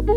Books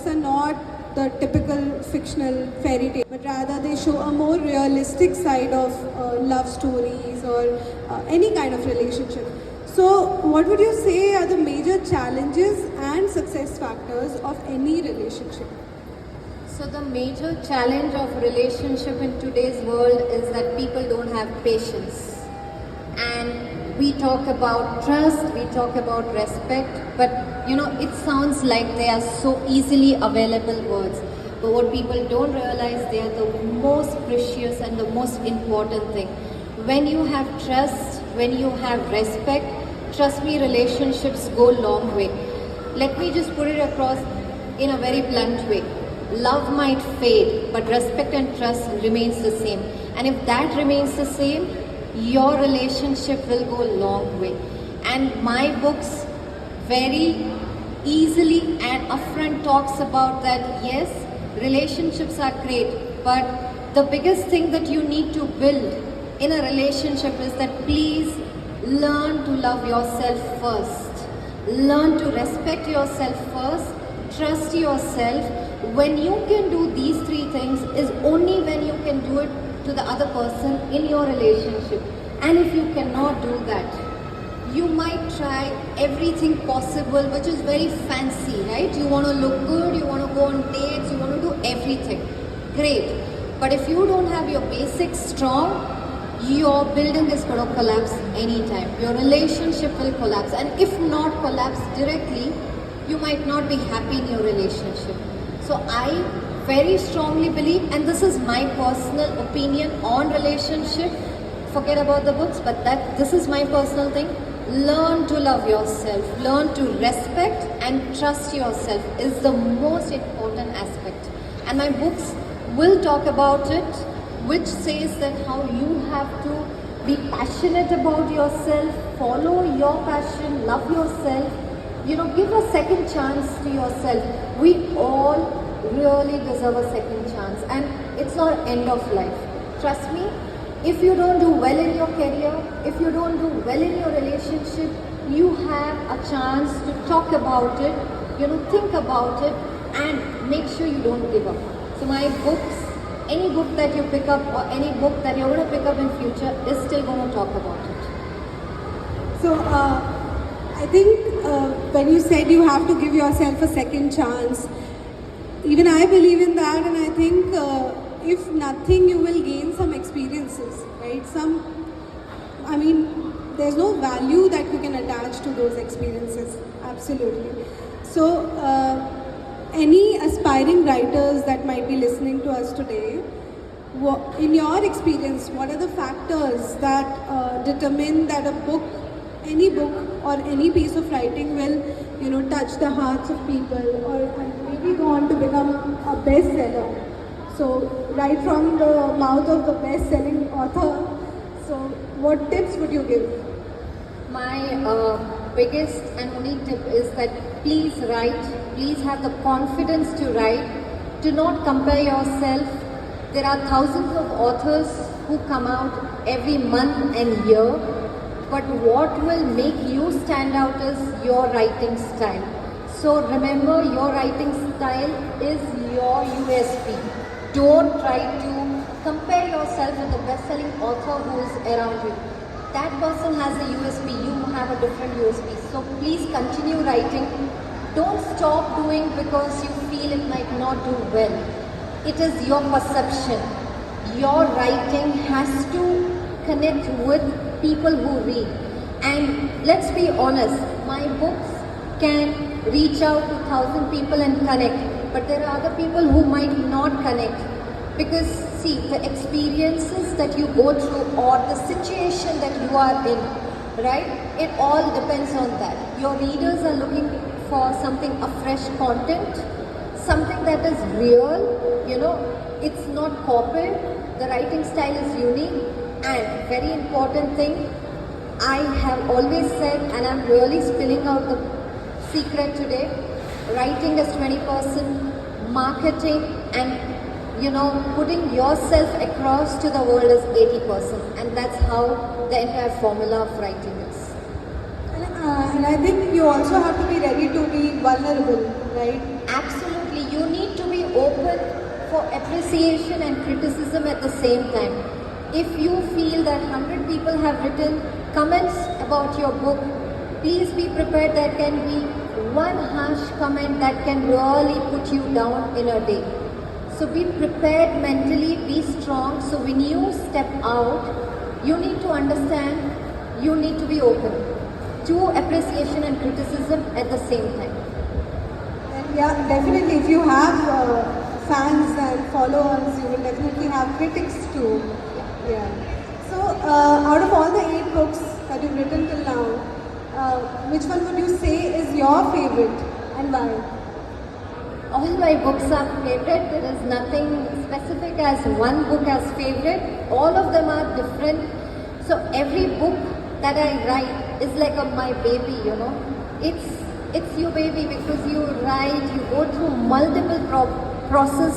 are not the typical fictional fairy tale, but rather they show a more realistic side of love stories or any kind of relationship. So, what would you say are the major challenges and success factors of any relationship? So the major challenge of relationship in today's world is that people don't have patience. And we talk about trust, we talk about respect, but it sounds like they are so easily available words. But what people don't realize, they are the most precious and the most important thing. When you have trust, when you have respect, trust me, relationships go a long way. Let me just put it across in a very blunt way. Love might fade, but respect and trust remains the same. And if that remains the same, your relationship will go a long way. And my books very easily and upfront talks about that. Yes, relationships are great, but the biggest thing that you need to build in a relationship is that please learn to love yourself first. Learn to respect yourself first. Trust yourself. When you can do these three things is only when you can do it to the other person in your relationship. And if you cannot do that, you might try everything possible, which is very fancy, right? You want to look good, you want to go on dates, you want to do everything. Great. But if you don't have your basics strong, your building is going to collapse anytime. Your relationship will collapse. And if not collapse directly, you might not be happy in your relationship. So I very strongly believe, and this is my personal opinion on relationship, forget about the books, but this is my personal thing. Learn to love yourself, learn to respect and trust yourself is the most important aspect. And my books will talk about it, which says that how you have to be passionate about yourself, follow your passion, love yourself, give a second chance to yourself. We all really deserve a second chance, and it's not end of life. Trust me, if you don't do well in your career, if you don't do well in your relationship, you have a chance to talk about it, think about it, and make sure you don't give up. So my books, any book that you pick up or any book that you're going to pick up in future is still going to talk about it. So I think when you said you have to give yourself a second chance, even I believe in that, and I think if nothing, you will gain some experiences, right? There's no value that you can attach to those experiences, absolutely. So, any aspiring writers that might be listening to us today, in your experience, what are the factors that determine that a book, any book or any piece of writing will, touch the hearts of people or maybe go on to become a bestseller? So, right from the mouth of the best-selling author, so what tips would you give? My biggest and only tip is that please write, please have the confidence to write. Do not compare yourself. There are thousands of authors who come out every month and year, but what will make you stand out is your writing style. So remember, your writing style is your USP. Don't try to compare yourself with the best-selling author who is around you. That person has a USP, you have a different USP. So please continue writing. Don't stop doing because you feel it might not do well. It is your perception. Your writing has to connect with people who read. And let's be honest, my books can reach out to 1,000 people and connect. But there are other people who might not connect. Because see, the experiences that you go through or the situation that you are in, right? It all depends on that. Your readers are looking for something, a fresh content, something that is real, it's not copied, the writing style is unique, and very important thing, I have always said, and I'm really spilling out the secret today, writing is 20%, marketing and putting yourself across to the world is 80%, and that's how the entire formula of writing is. And I think you also have to be ready to be vulnerable, right? Absolutely, you need to be open for appreciation and criticism at the same time. If you feel that 100 people have written comments about your book, please be prepared there can be one harsh comment that can really put you down in a day. So be prepared mentally, be strong. So when you step out, you need to understand, you need to be open to appreciation and criticism at the same time. And yeah, definitely if you have fans and followers, you will definitely have critics too. Yeah. So out of all the 8 books that you've written till now, which one would you say is your favorite and why? All my books are favorite. There is nothing specific as one book as favorite. All of them are different. So every book that I write is like my baby, It's your baby because you write, you go through multiple process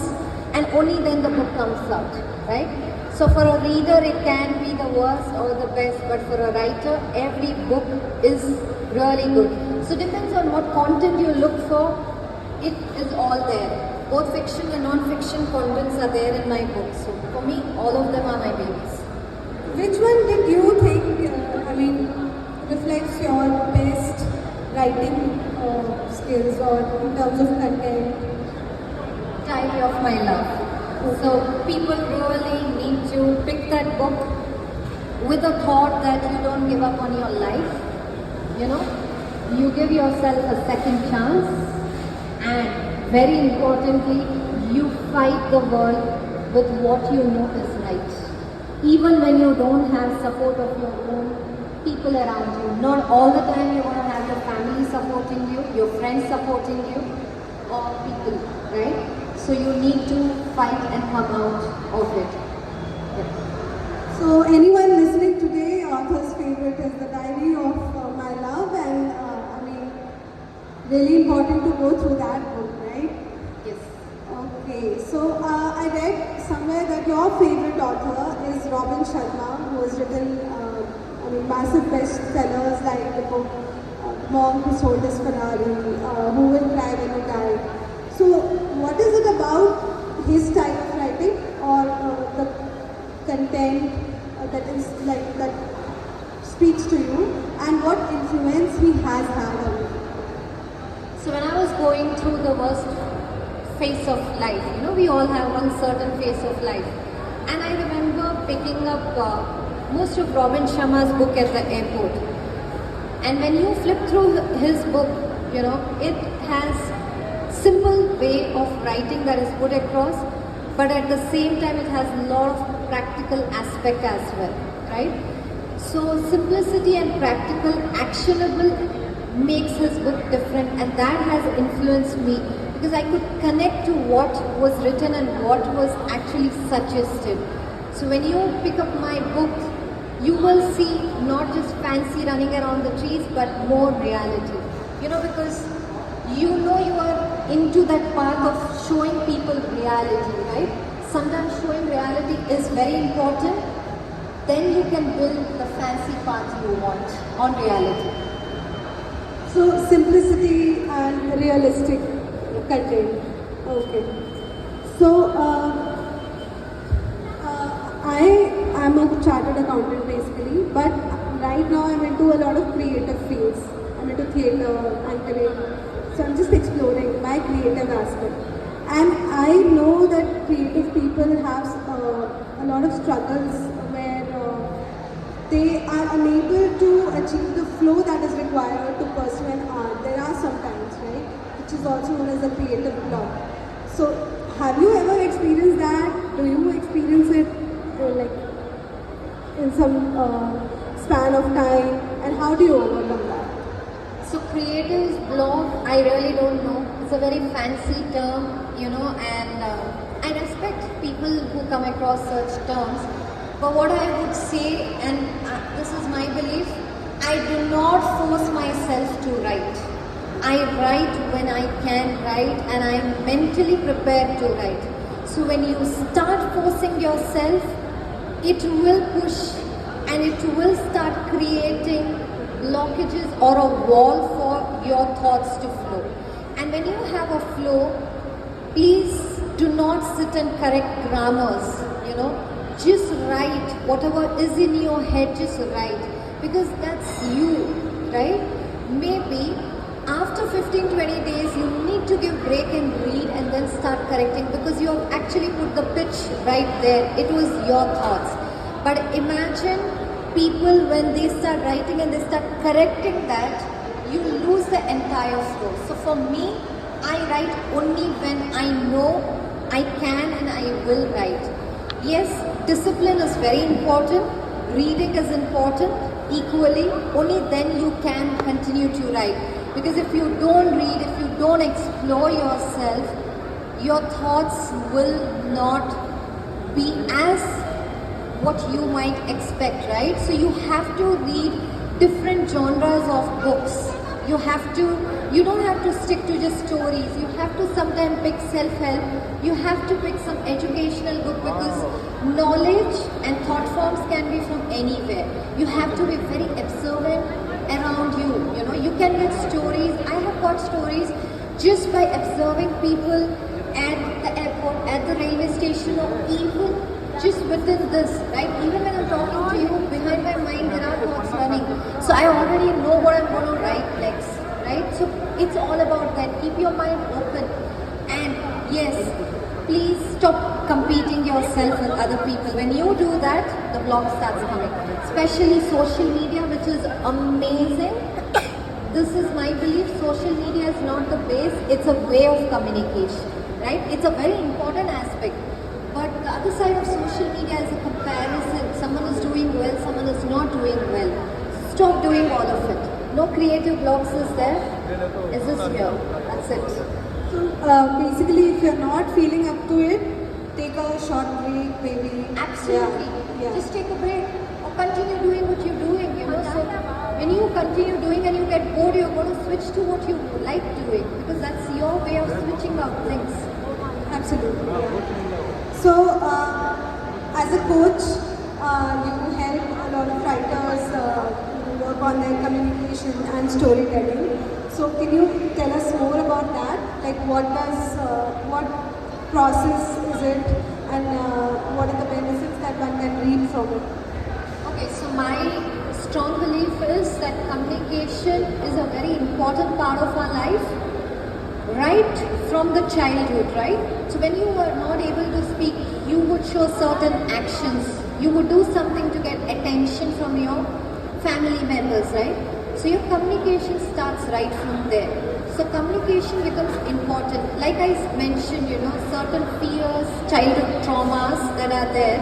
and only then the book comes out, right? So for a reader it can be the worst or the best, but for a writer every book is really good. So depends on what content you look for, it is all there. Both fiction and non-fiction contents are there in my book. So for me, all of them are my babies. Which one did you think, reflects your best writing skills or in terms of content? Diary of My Love. So people really need to pick that book with a thought that you don't give up on your life. You give yourself a second chance, and very importantly, you fight the world with what you know is right. Even when you don't have support of your own people around you. Not all the time you're going to have your family supporting you, your friends supporting you, or people, right? So you need to fight and come out of it. Yeah. So anyone listening today, author's favorite is The Diary of My Love, and really important to go through that book, right? Yes. Okay, so I read somewhere that your favorite author is Robin Sharma, who has written massive bestsellers like the book Mom Who Sold His Ferrari, Who Will Cry When You Die. So what is it about his style of writing or the content that speaks to you, and what influence he has had on you? So when I was going through the worst phase of life, we all have one certain phase of life. And I remember picking up most of Robin Sharma's book at the airport. And when you flip through his book, it has simple way of writing that is put across, but at the same time it has a lot of practical aspect as well, right? So simplicity and practical, actionable makes his book different, and that has influenced me because I could connect to what was written and what was actually suggested. So when you pick up my book, you will see not just fancy running around the trees, but more reality. Because you are into that path of showing people reality, right? Sometimes showing reality is very important. Then you can build the fancy path you want on reality. So simplicity and realistic content. Okay. So I am a chartered accountant basically, but right now I'm into a lot of creative fields. I'm into theatre, anchoring. So I'm just exploring my creative aspect. And I know that creative people have a lot of struggles where they are unable to achieve the flow that is required to pursue an art. There are some times, right, which is also known as a creative block. So have you ever experienced that? Do you experience it in some span of time, and how do you overcome that? So creative block, I really don't know. It's a very fancy term, and I respect people who come across such terms. But what I would say, and this is my belief, I write when I can write and I am mentally prepared to write. So when you start forcing yourself, it will push and it will start creating blockages or a wall for your thoughts to flow. And when you have a flow, please do not sit and correct grammars, just write whatever is in your head, just write, because that's you, right? Maybe after 15-20 days you need to give break and read and then start correcting, because you have actually put the pitch right there. It was your thoughts. But imagine people when they start writing and they start correcting that, you lose the entire flow. So for me, I write only when I know I can and I will write. Yes, discipline is very important, reading is important equally, only then you can continue to write. Because if you don't read, if you don't explore yourself, your thoughts will not be as what you might expect, right? So you have to read different genres of books. You don't have to stick to just stories. You have to sometimes pick self-help. You have to pick some educational book, because knowledge and thought forms can be from anywhere. You have to be very observant around you. You can get stories. I have got stories just by observing people at the airport, at the railway station, or even just within this, right? Even when I'm talking to you, behind my mind there are thoughts running. So I already know what I'm going to write next, right? So it's all about that. Keep your mind open. And yes, please stop competing yourself with other people. When you do that, the block starts coming. Especially social media, which is amazing. This is my belief. Social media is not the base, it's a way of communication, right? It's a very important aspect. But the other side of social media is a comparison. Someone is doing well, someone is not doing well. Stop doing all of it. No creative blocks is there. It's just here. That's it. So basically, if you're not feeling up to it, take a short break, maybe. Absolutely. Yeah. Just take a break or continue doing what you're doing. So when you continue doing and you get bored, you're going to switch to what you like doing, because that's your way of switching out things. Absolutely. So, as a coach, you help a lot of writers work on their communication and storytelling. So, can you tell us more about that? Like, what process is it, and what are the benefits that one can reap from it? Okay, so my strong belief is that communication is a very important part of our life, right from the childhood, right? So when you were not able to speak, you would show certain actions. You would do something to get attention from your family members, right? So your communication starts right from there. So communication becomes important. Like I mentioned, certain fears, childhood traumas that are there.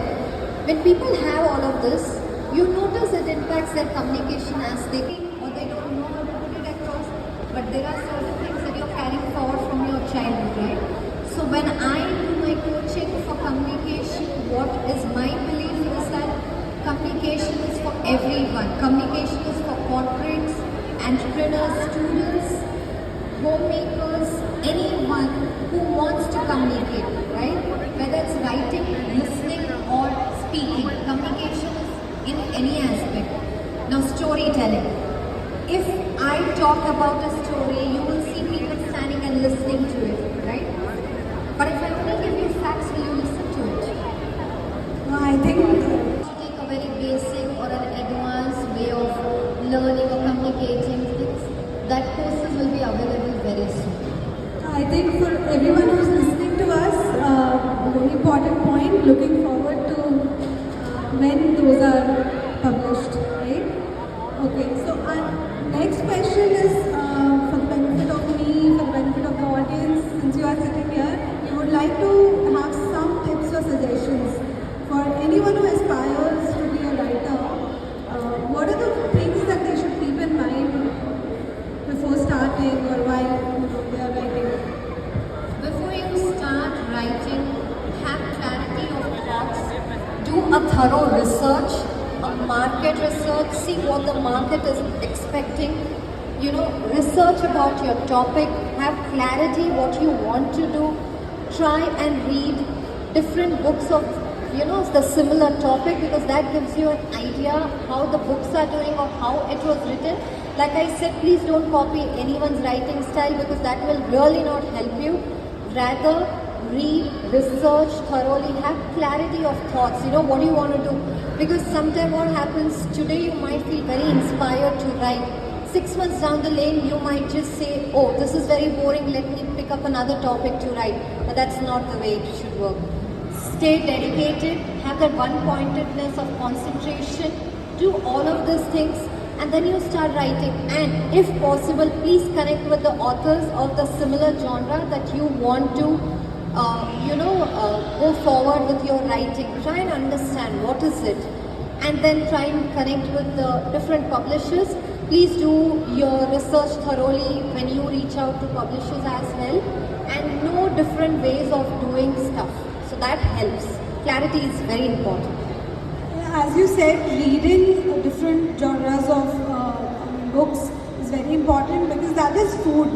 When people have all of this, you notice it impacts their communication as they think, or they don't know how to put it across. But there are certain things that you're carrying forward from your childhood, right? So when I do my coaching for communication, what is my belief is that communication is for everyone. Communication is for corporates, entrepreneurs, students, homemakers, anyone who wants to communicate, right? Whether it's writing, listening, or speaking, communication is in any aspect. Now, storytelling. If I talk about a story, you will see people standing and listening to it, right? But if I only give you facts, will you listen to it? I think To take a very basic or an advanced way of learning or communicating things, that courses will be available very soon. I think for everyone who's listening to us, a very important point, looking forward to when those are published, right? Okay, so our next question is for the benefit of me, for the benefit of the audience, since you are sitting here, we would like to have some tips or suggestions for anyone who aspires to be a writer. What are the things that they should keep in mind before starting or while they are writing? Before you start writing, have clarity of thoughts, do a thorough research, a market research, see what the market is expecting, research about your topic, have clarity what you want to do, try and read different books of the similar topic, because that gives you an idea how the books are doing or how it was written. Like I said, please don't copy anyone's writing style, because that will really not help you. Rather, read, research thoroughly, have clarity of thoughts, what do you want to do. Because sometimes what happens, today you might feel very inspired to write. 6 months down the lane, you might just say, oh, this is very boring, let me pick up another topic to write. But that's not the way it should work. Stay dedicated, have that one-pointedness of concentration, do all of these things, and then you start writing. And if possible, please connect with the authors of the similar genre that you want to go forward with your writing. Try and understand what is it, and then try and connect with the different publishers. Please do your research thoroughly when you reach out to publishers as well, and know different ways of doing stuff. So that helps. Clarity is very important. As you said, reading different genres of books is very important, because that is food,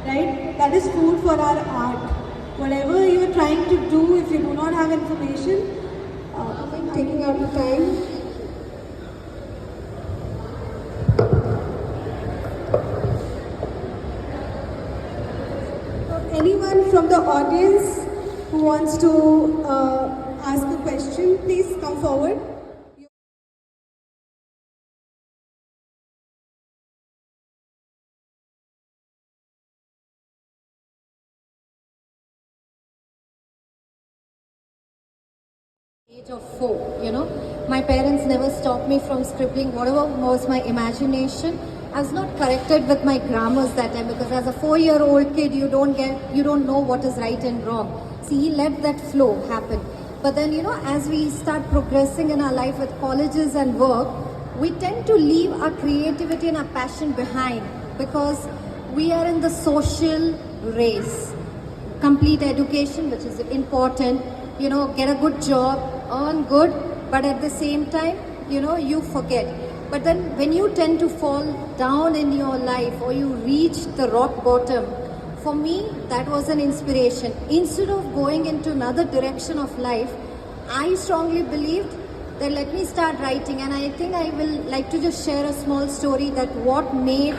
right? That is food for our art. Whatever you are trying to do, if you do not have information, taking out the time. Anyone from the audience who wants to ask a question, please come forward. Age of 4, my parents never stopped me from scribbling whatever was my imagination. I was not corrected with my grammars that time, because as a 4-year-old kid, you don't know what is right and wrong. See, he let that flow happen. But then, as we start progressing in our life with colleges and work, we tend to leave our creativity and our passion behind, because we are in the social race. Complete education, which is important, get a good job, earn good, but at the same time, you forget. But then when you tend to fall down in your life, or you reach the rock bottom, for me, that was an inspiration. Instead of going into another direction of life, I strongly believed that let me start writing. And I think I will like to just share a small story that what made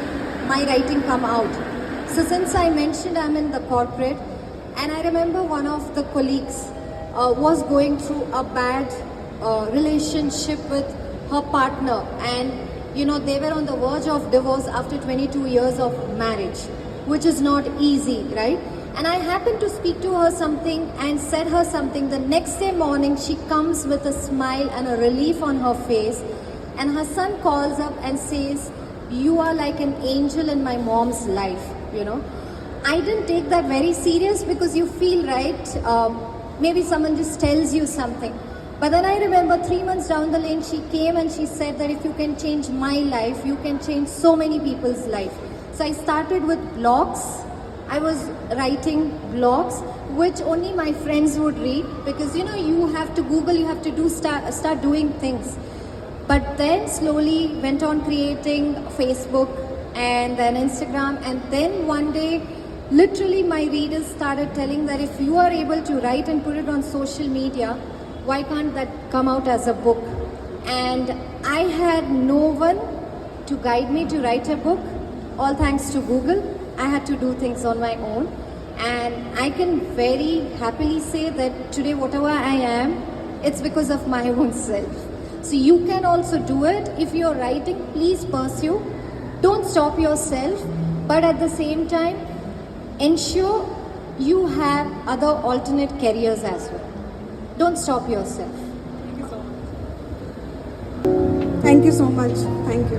my writing come out. So since I mentioned I'm in the corporate, and I remember one of the colleagues was going through a bad relationship with her partner, and they were on the verge of divorce after 22 years of marriage, which is not easy, right? And I happened to speak to her something and said her something. The next day morning, she comes with a smile and a relief on her face, and her son calls up and says, you are like an angel in my mom's life. I didn't take that very serious, because you feel, right, maybe someone just tells you something. But then I remember 3 months down the lane, she came and she said that if you can change my life, you can change so many people's life. So I started with blogs. I was writing blogs, which only my friends would read, because you have to Google, you have to start doing things. But then slowly went on creating Facebook and then Instagram, and then one day, literally my readers started telling that if you are able to write and put it on social media, why can't that come out as a book? And I had no one to guide me to write a book. All thanks to Google, I had to do things on my own. And I can very happily say that today whatever I am, it's because of my own self. So you can also do it. If you're writing, please pursue. Don't stop yourself, but at the same time, ensure you have other alternate careers as well. Don't stop yourself. Thank you so much. Thank you.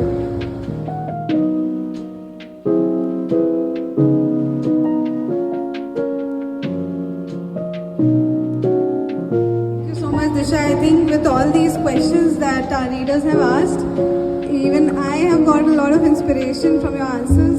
Thank you so much, DEESHA. I think with all these questions that our readers have asked, even I have got a lot of inspiration from your answers.